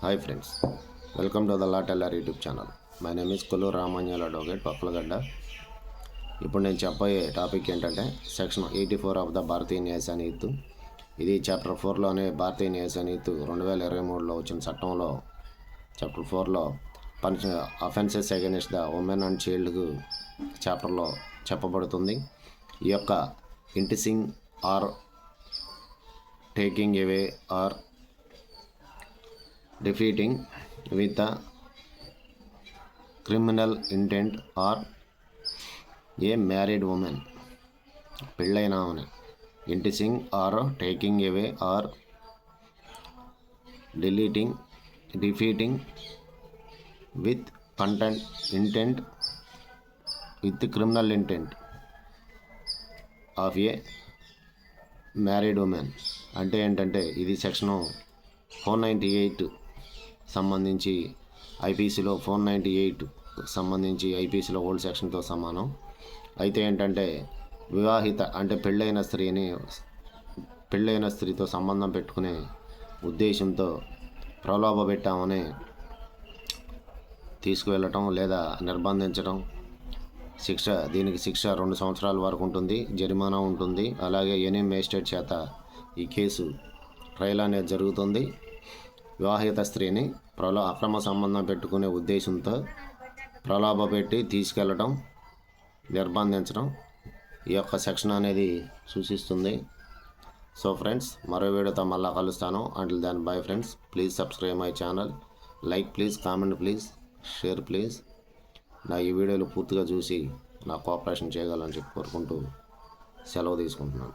Hi friends, welcome to the law teller YouTube channel. My name is Kolluru Ramanjal advocate, Pakkalagadda. ఇప్పుడు నేను చెప్పబోయే topic ఏంటంటే section 84 of the భారతీయ న్యాయ సంహిత. ఇది చాప్టర్ 4లోనే భారతీయ న్యాయ సంహిత 2023లో వచ్చిన చట్టంలో చాప్టర్ 4లో offences against the women and చైల్డ్కు చాప్టర్లో చెప్పబడుతుంది. ఈ యొక్క enticing or taking away or defeating with a criminal intent or a married woman, పెళ్ళైన ఆమె enticing or taking away or defeating with intent with criminal intent of a married woman. అంటే ఏంటంటే ఇది సెక్షను 498 సంబంధించి ఐపీసీలో 498 సంబంధించి ఐపీసీలో ఓల్డ్ సెక్షన్తో సమానం. అయితే ఏంటంటే వివాహిత అంటే పెళ్ళైన స్త్రీతో సంబంధం పెట్టుకునే ఉద్దేశంతో ప్రలోభ పెట్టామని తీసుకువెళ్ళటం లేదా నిర్బంధించడం, దీనికి శిక్ష 2 సంవత్సరాల వరకు ఉంటుంది, జరిమానా ఉంటుంది. అలాగే ఎనీ మేజిస్ట్రేట్ చేత ఈ కేసు ట్రయల్ అనేది జరుగుతుంది. వివాహిత స్త్రీని అక్రమ సంబంధం పెట్టుకునే ఉద్దేశంతో ప్రలోభ పెట్టి తీసుకెళ్ళడం, నిర్బంధించడం ఈ యొక్క సెక్షన్ అనేది సూచిస్తుంది. సో ఫ్రెండ్స్, మరో వీడియోతో మళ్ళీ కలుస్తాను. Until then bye friends. Please subscribe my channel. Like please, comment please, share please. నా ఈ వీడియోలు పూర్తిగా చూసి నా కోఆపరేషన్ చేయగలని చెప్పి కోరుకుంటూ సెలవు తీసుకుంటున్నాను.